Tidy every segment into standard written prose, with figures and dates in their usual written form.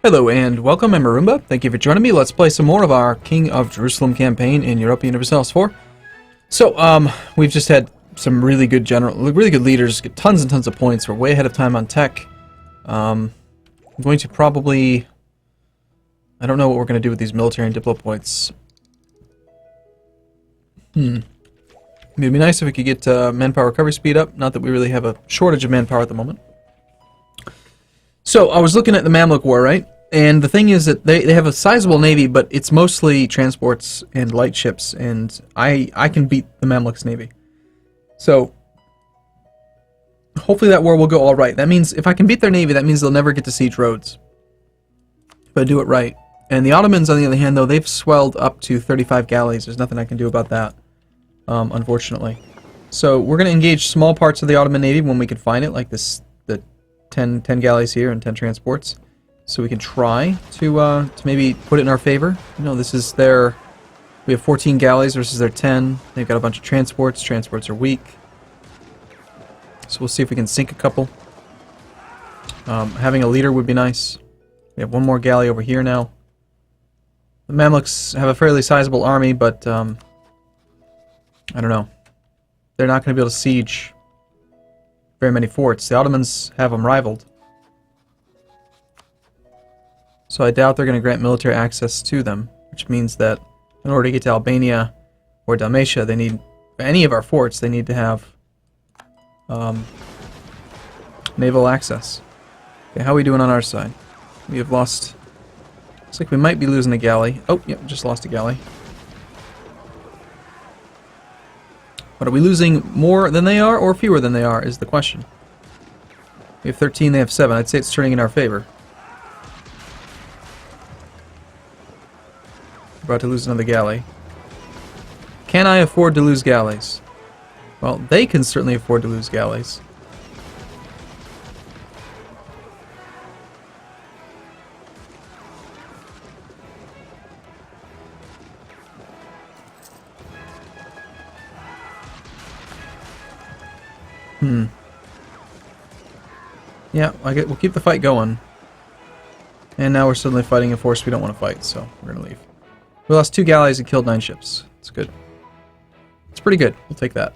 Hello and welcome, I'm Arumba. Thank you for joining me. Let's play some more of our King of Jerusalem campaign in Europa Universalis IV. So, we've just had some really good leaders, get tons and tons of points. We're way ahead of time on tech. I'm going to probably... I don't know what we're going to do with these military and diplo points. It'd be nice if we could get manpower recovery speed up. Not that we really have a shortage of manpower at the moment. So, I was looking at the Mamluk War, right? And the thing is that they have a sizable navy, but it's mostly transports and light ships, and I can beat the Mamluk's navy. So, hopefully that war will go alright. That means, if I can beat their navy, that means they'll never get to siege Rhodes. But I do it right. And the Ottomans, on the other hand, though, they've swelled up to 35 galleys. There's nothing I can do about that, unfortunately. So, we're going to engage small parts of the Ottoman navy when we can find it, like the 10 galleys here and 10 transports. So we can try to maybe put it in our favor. You know, this is their... We have 14 galleys versus their 10. They've got a bunch of transports. Transports are weak. So we'll see if we can sink a couple. Having a leader would be nice. We have one more galley over here now. The Mamluks have a fairly sizable army, but I don't know. They're not going to be able to siege very many forts. The Ottomans have them rivaled. So I doubt they're going to grant military access to them, which means that in order to get to Albania or Dalmatia, they need, any of our forts, they need to have naval access. Okay, how are we doing on our side? We have lost, looks like we might be losing a galley. Oh, yep, just lost a galley. But are we losing more than they are or fewer than they are is the question. We have 13, they have 7. I'd say it's turning in our favor. About to lose another galley. Can I afford to lose galleys? Well, they can certainly afford to lose galleys. Yeah, we'll keep the fight going. And now we're suddenly fighting a force we don't want to fight, so we're going to leave. We lost 2 galleys and killed 9 ships. It's good. It's pretty good. We'll take that.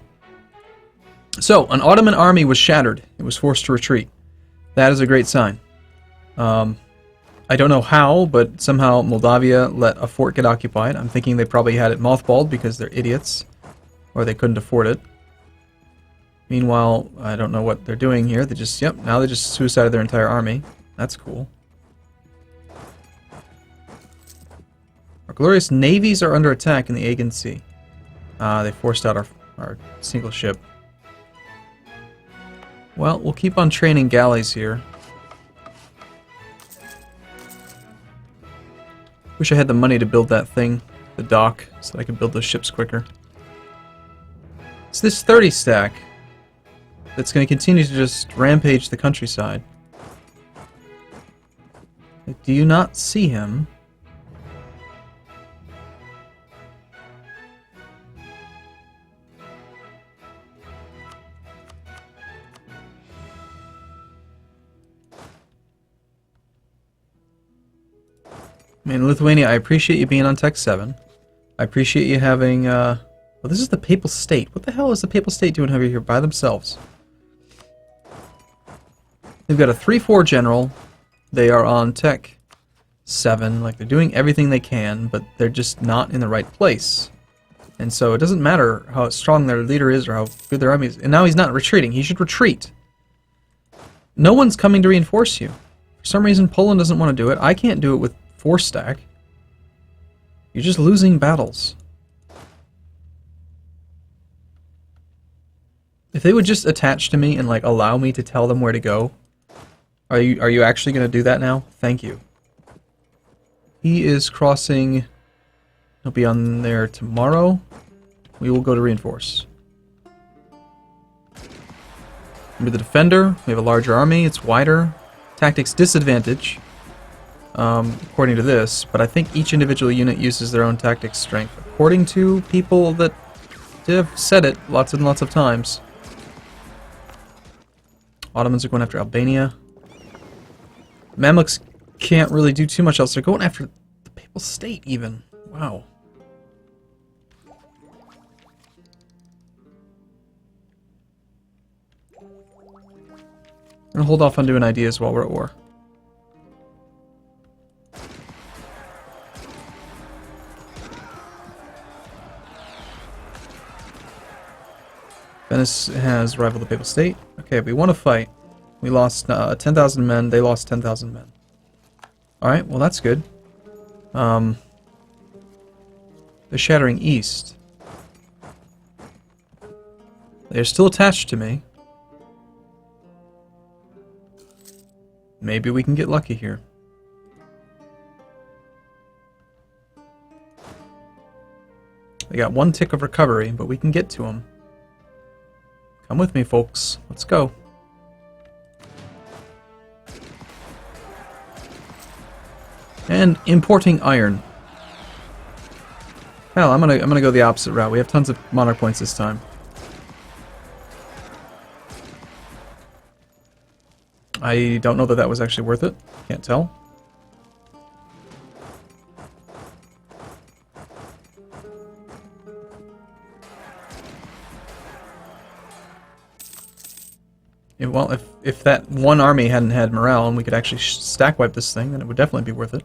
So, an Ottoman army was shattered. It was forced to retreat. That is a great sign. I don't know how, but somehow Moldavia let a fort get occupied. I'm thinking they probably had it mothballed because they're idiots. Or they couldn't afford it. Meanwhile, I don't know what they're doing here. They just, yep, now they just suicided their entire army. That's cool. Our glorious navies are under attack in the Aegean Sea. They forced out our single ship. Well, we'll keep on training galleys here. Wish I had the money to build that thing, the dock, so that I could build those ships quicker. It's this 30 stack that's going to continue to just rampage the countryside. Do you not see him? Man, Lithuania, I appreciate you being on Tech 7. I appreciate you having, well, this is the Papal State. What the hell is the Papal State doing over here by themselves? They've got a 3-4 general. They are on Tech 7. Like, they're doing everything they can, but they're just not in the right place. And so it doesn't matter how strong their leader is or how good their army is. And now he's not retreating. He should retreat. No one's coming to reinforce you. For some reason, Poland doesn't want to do it. I can't do it with 4 stack. You're just losing battles. If they would just attach to me and like allow me to tell them where to go. Are you actually going to do that now? Thank you. He is crossing. He'll be on there tomorrow. We will go to reinforce. Remember the defender. We have a larger army. It's wider. Tactics disadvantage. According to this, but I think each individual unit uses their own tactics strength, according to people that have said it lots and lots of times. Ottomans are going after Albania. Mamluks can't really do too much else. They're going after the Papal State, even. Wow. I'm gonna hold off on doing ideas while we're at war. Venice has rivaled the Papal State. Okay, we want to fight. We lost 10,000 men. They lost 10,000 men. Alright, well that's good. They're shattering east. They're still attached to me. Maybe we can get lucky here. They got one tick of recovery, but we can get to them. Come with me, folks. Let's go. And importing iron. Hell, I'm gonna go the opposite route. We have tons of monarch points this time. I don't know that that was actually worth it. Can't tell. Yeah, well, if that one army hadn't had morale and we could actually stack wipe this thing, then it would definitely be worth it.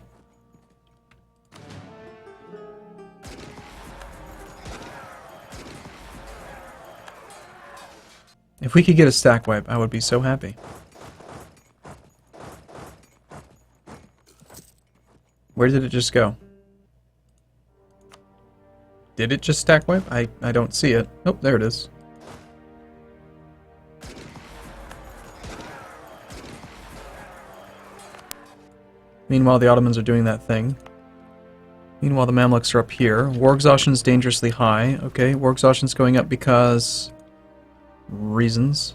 If we could get a stack wipe, I would be so happy. Where did it just go? Did it just stack wipe? I don't see it. Oh, there it is. Meanwhile, the Ottomans are doing that thing. Meanwhile, the Mamluks are up here. War exhaustion's dangerously high. Okay, war exhaustion's going up because... reasons.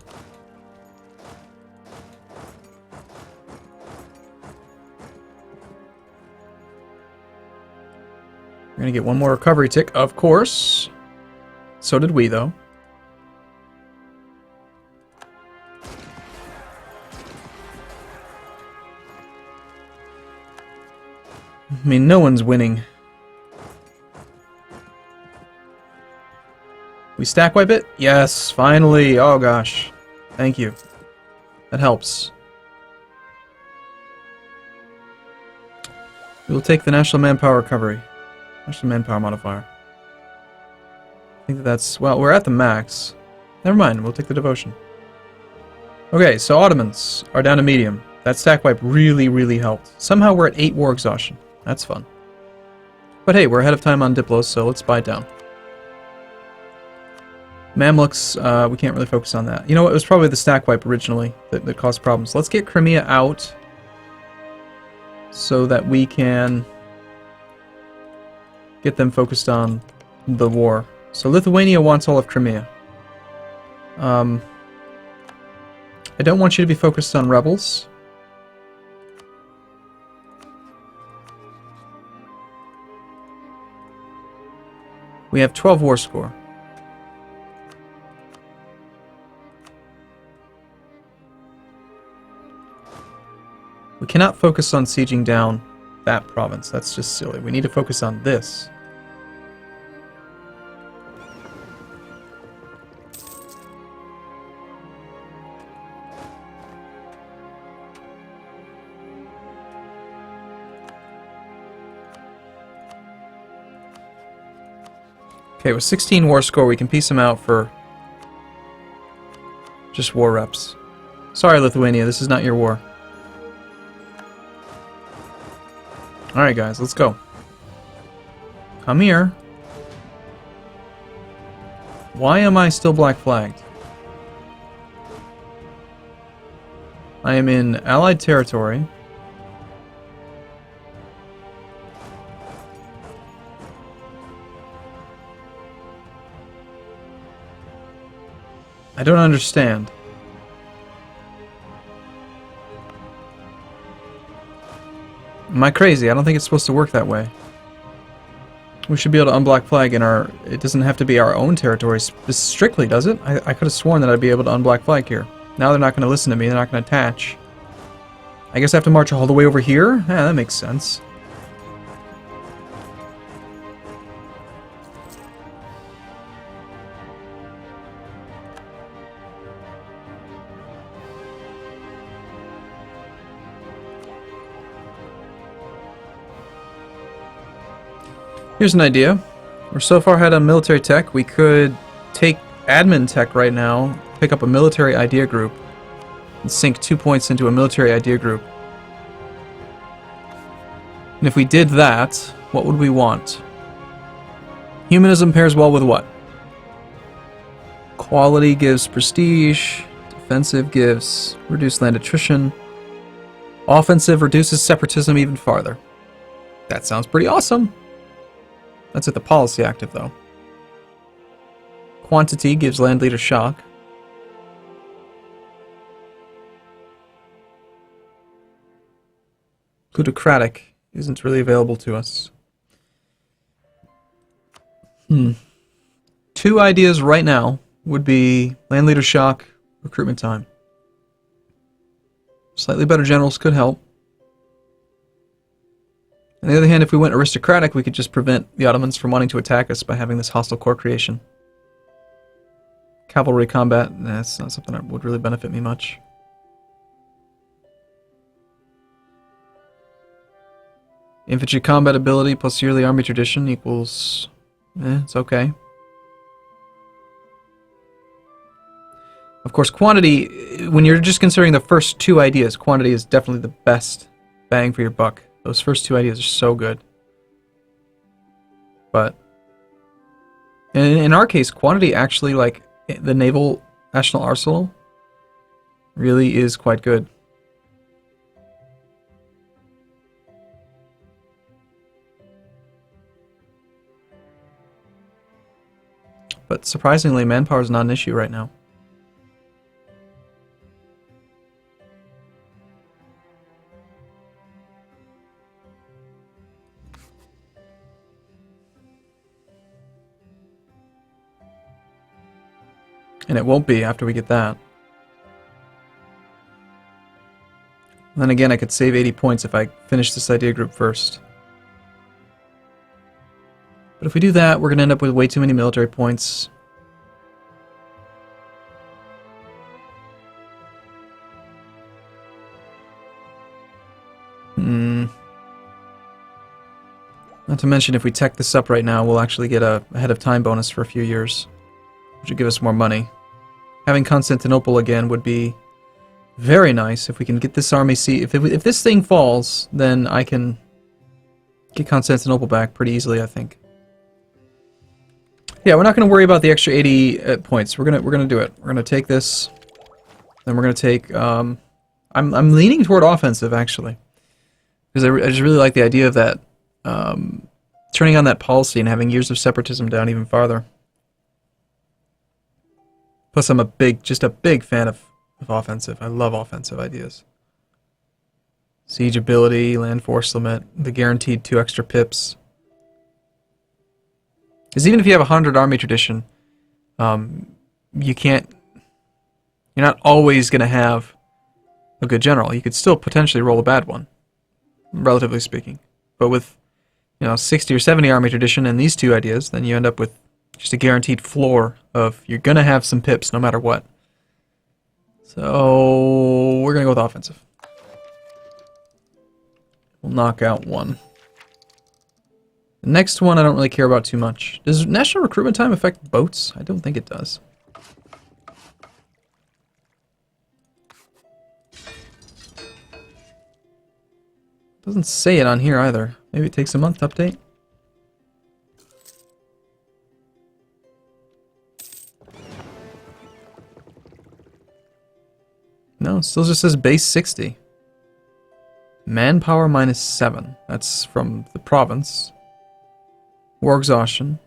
We're gonna get one more recovery tick, of course. So did we, though. I mean, no one's winning. We stack wipe it? Yes, finally. Oh gosh. Thank you. That helps. We will take the National Manpower Recovery. National Manpower Modifier. I think that's... well, we're at the max. Never mind, we'll take the Devotion. Okay, so Ottomans are down to medium. That stack wipe really, really helped. Somehow we're at 8 war exhaustion. That's fun. But hey, we're ahead of time on Diplos, so let's buy it down. Mamluks, we can't really focus on that. You know what, it was probably the stack wipe originally that caused problems. Let's get Crimea out so that we can get them focused on the war. So Lithuania wants all of Crimea. I don't want you to be focused on rebels. We have 12 war score. We cannot focus on sieging down that province. That's just silly. We need to focus on this. Okay, with 16 war score, we can piece them out for just war reps. Sorry, Lithuania, this is not your war. Alright, guys, let's go. Come here. Why am I still black flagged? I am in Allied territory. I don't understand. Am I crazy? I don't think it's supposed to work that way. We should be able to unblock flag in our... it doesn't have to be our own territory strictly, does it? I could have sworn that I'd be able to unblock flag here. Now they're not going to listen to me. They're not going to attach. I guess I have to march all the way over here? Yeah, that makes sense. Here's an idea. We're so far ahead on military tech, we could take admin tech right now, pick up a military idea group, and sink 2 points into a military idea group. And if we did that, what would we want? Humanism pairs well with what? Quality gives prestige, defensive gives reduced land attrition, offensive reduces separatism even farther. That sounds pretty awesome. That's at the policy active, though. Quantity gives land leader shock. Plutocratic isn't really available to us. 2 ideas right now would be land leader shock, recruitment time. Slightly better generals could help. On the other hand, if we went aristocratic, we could just prevent the Ottomans from wanting to attack us by having this hostile corps creation. Cavalry combat, that's not something that would really benefit me much. Infantry combat ability plus yearly army tradition equals... it's okay. Of course, quantity, when you're just considering the first 2 ideas, quantity is definitely the best bang for your buck. Those first 2 ideas are so good. But in our case, quantity actually, like the Naval National Arsenal, really is quite good. But surprisingly, manpower is not an issue right now. And it won't be after we get that. Then again, I could save 80 points if I finish this idea group first. But if we do that, we're going to end up with way too many military points. Not to mention, if we tech this up right now, we'll actually get a ahead of time bonus for a few years, which would give us more money. Having Constantinople again would be very nice if we can get this army seat. If this thing falls, then I can get Constantinople back pretty easily, I think. Yeah, we're not going to worry about the extra 80 points. We're gonna do it. We're gonna take this, then we're gonna take. I'm leaning toward offensive actually, because I just really like the idea of that. Turning on that policy and having years of separatism down even farther. Plus, I'm just a big fan of offensive. I love offensive ideas. Siege ability, land force limit, the guaranteed 2 extra pips. Because even if you have 100 army tradition, you can't. You're not always going to have a good general. You could still potentially roll a bad one, relatively speaking. But with 60 or 70 army tradition and these 2 ideas, then you end up with just a guaranteed floor of you're going to have some pips no matter what. So we're going to go with offensive. We'll knock out 1. The next one I don't really care about too much. Does national recruitment time affect boats? I don't think it does. Doesn't say it on here either. Maybe it takes a month to update. No, it still just says base 60. Manpower -7. That's from the province. War exhaustion.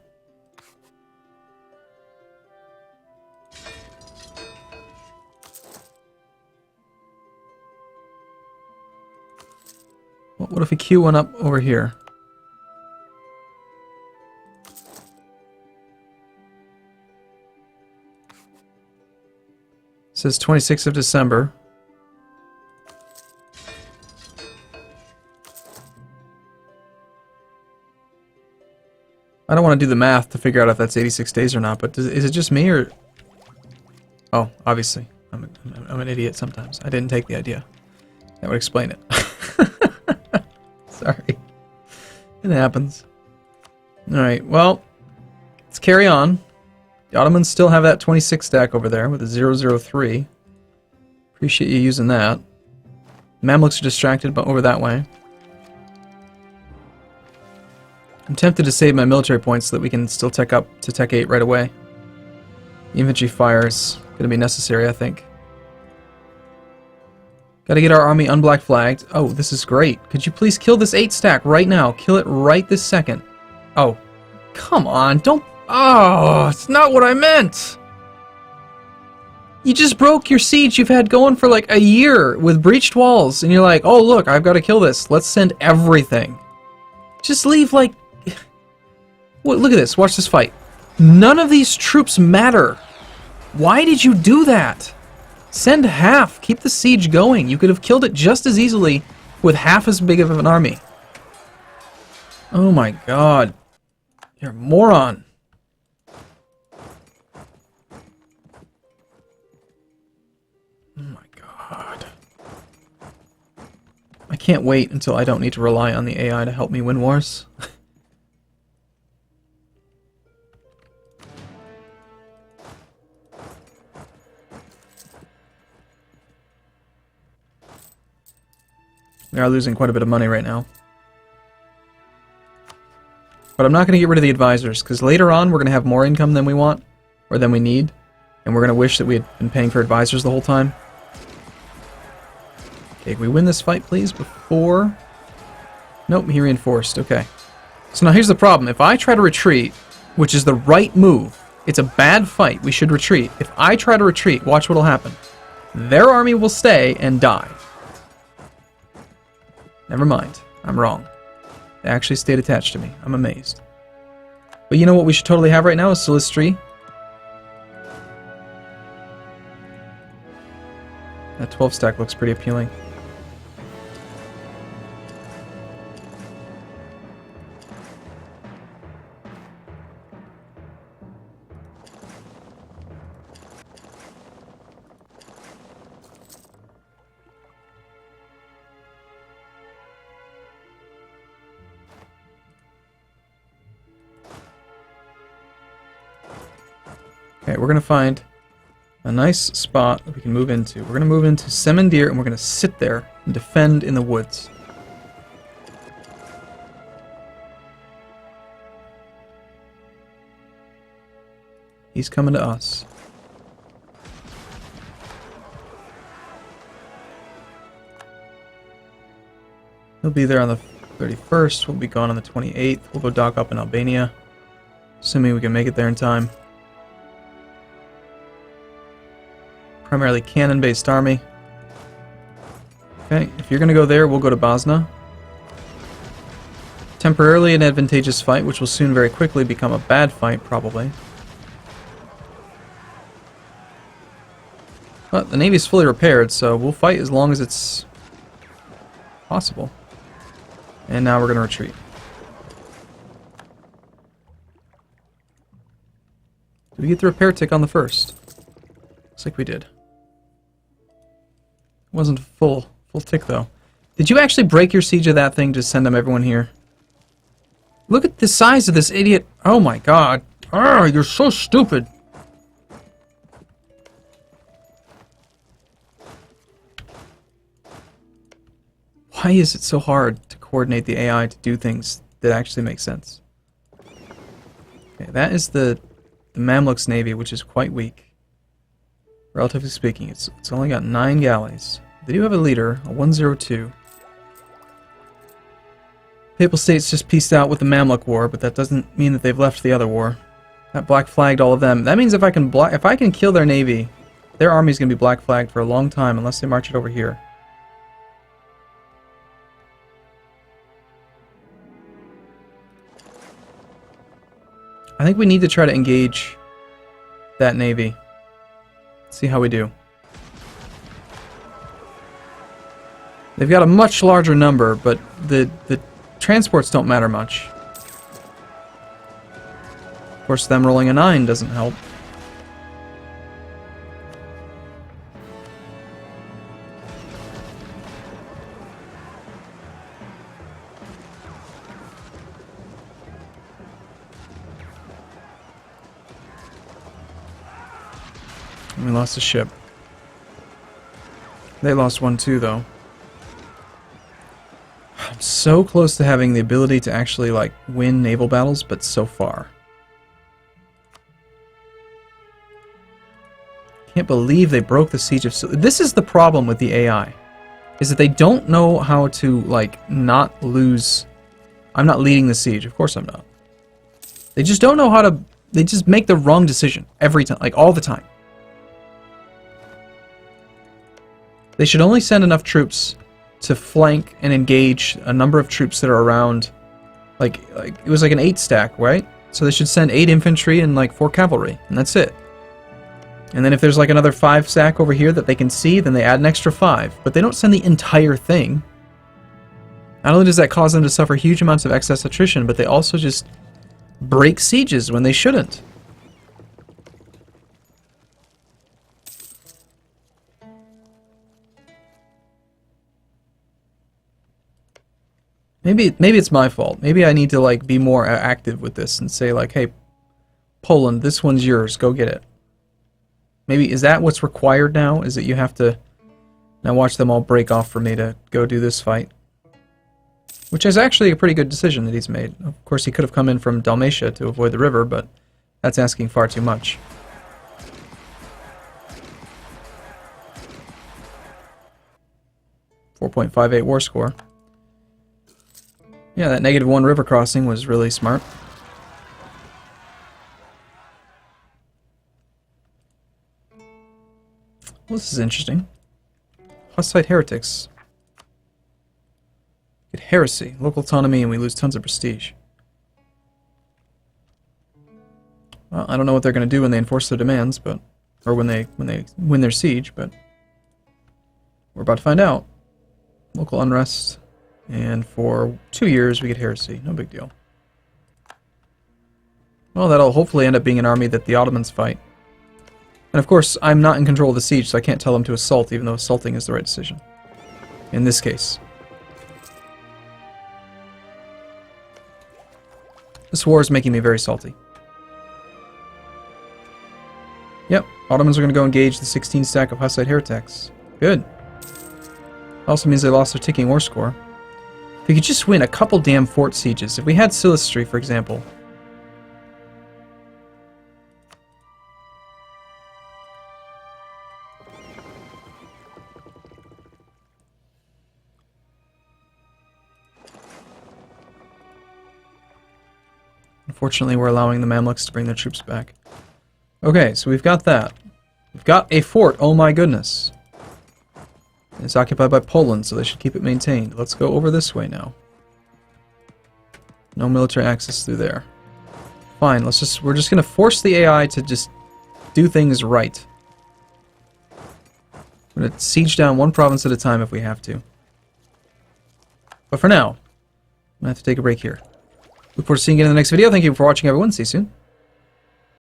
What if we queue one up over here? It says 26th of December. I don't want to do the math to figure out if that's 86 days or not, but is it just me or... Oh, obviously. I'm an idiot sometimes. I didn't take the idea. That would explain it. Sorry. It happens. Alright, well, let's carry on. The Ottomans still have that 26 stack over there with a 003. Appreciate you using that. Mamluks are distracted, but over that way. I'm tempted to save my military points so that we can still tech up to Tech 8 right away. The infantry fire is going to be necessary, I think. Gotta get our army unblack flagged. Oh, this is great. Could you please kill this 8 stack right now? Kill it right this second. Oh, come on, don't... Oh, it's not what I meant! You just broke your siege you've had going for like a year with breached walls, and you're like, oh look, I've got to kill this. Let's send everything. Just leave like... Well, look at this, watch this fight. None of these troops matter. Why did you do that? Send half, keep the siege going. You could have killed it just as easily with half as big of an army. Oh my god. You're a moron. Oh my god. I can't wait until I don't need to rely on the AI to help me win wars. We are losing quite a bit of money right now. But I'm not going to get rid of the advisors, because later on we're going to have more income than we want, or than we need, and we're going to wish that we had been paying for advisors the whole time. Okay, can we win this fight, please, before... Nope, he reinforced. Okay. So now here's the problem. If I try to retreat, which is the right move, it's a bad fight, we should retreat. If I try to retreat, watch what'll happen. Their army will stay and die. Never mind. I'm wrong. They actually stayed attached to me. I'm amazed. But you know what we should totally have right now is Silistry. That 12 stack looks pretty appealing. Okay, we're going to find a nice spot that we can move into. We're going to move into Semendir, and we're going to sit there and defend in the woods. He's coming to us. He'll be there on the 31st. We'll be gone on the 28th. We'll go dock up in Albania, assuming we can make it there in time. Primarily cannon-based army. Okay, if you're going to go there, we'll go to Bosna. Temporarily an advantageous fight, which will soon very quickly become a bad fight, probably. But the Navy's fully repaired, so we'll fight as long as it's possible. And now we're going to retreat. Did we get the repair tick on the first? Looks like we did. Wasn't full tick though. Did you actually break your siege of that thing to send them everyone here? Look at the size of this idiot. Oh my god. Oh, you're so stupid. Why is it so hard to coordinate the AI to do things that actually make sense? Okay, that is the Mamluks Navy, which is quite weak. Relatively speaking, it's only got 9 galleys. They do have a leader, a 102. Papal States just pieced out with the Mamluk War, but that doesn't mean that they've left the other war. That black flagged all of them. That means if I can kill their navy, their army's gonna be black flagged for a long time unless they march it over here. I think we need to try to engage that navy. See how we do. They've got a much larger number, but the transports don't matter much. Of course, them rolling a 9 doesn't help. We lost a ship. They lost one too, though. I'm so close to having the ability to actually, like, win naval battles, but so far. Can't believe they broke the siege of... This is the problem with the AI. Is that they don't know how to, like, not lose... I'm not leading the siege. Of course I'm not. They just don't know how to... They just make the wrong decision every time. Like, all the time. They should only send enough troops to flank and engage a number of troops that are around, like it was like an 8 stack, right? So they should send 8 infantry and like 4 cavalry, and that's it. And then if there's like another 5 stack over here that they can see, then they add an extra 5. But they don't send the entire thing. Not only does that cause them to suffer huge amounts of excess attrition, but they also just break sieges when they shouldn't. Maybe it's my fault. Maybe I need to like be more active with this and say like, hey, Poland, this one's yours. Go get it. Maybe is that what's required now? Is that you have to now watch them all break off for me to go do this fight? Which is actually a pretty good decision that he's made. Of course, he could have come in from Dalmatia to avoid the river, but that's asking far too much. .58 war score. Yeah, that -1 river crossing was really smart. Well, this is interesting. Hussite heretics. Get heresy, local autonomy, and we lose tons of prestige. Well, I don't know what they're going to do when they enforce their demands, but or when they win their siege, but we're about to find out. Local unrest. And for 2 years, we get heresy. No big deal. Well, that'll hopefully end up being an army that the Ottomans fight. And of course, I'm not in control of the siege, so I can't tell them to assault, even though assaulting is the right decision. In this case. This war is making me very salty. Yep, Ottomans are going to go engage the 16 stack of Hussite heretics. Good. Also means they lost their ticking war score. If we could just win a couple damn fort sieges. If we had Silistry, for example. Unfortunately, we're allowing the Mamluks to bring their troops back. Okay, so we've got that. We've got a fort, oh my goodness. It's occupied by Poland, so they should keep it maintained. Let's go over this way now. No military access through there. Fine, we're just gonna force the AI to just do things right. We're gonna siege down one province at a time if we have to. But for now, I'm gonna have to take a break here. Look forward to seeing you in the next video. Thank you for watching, everyone. See you soon.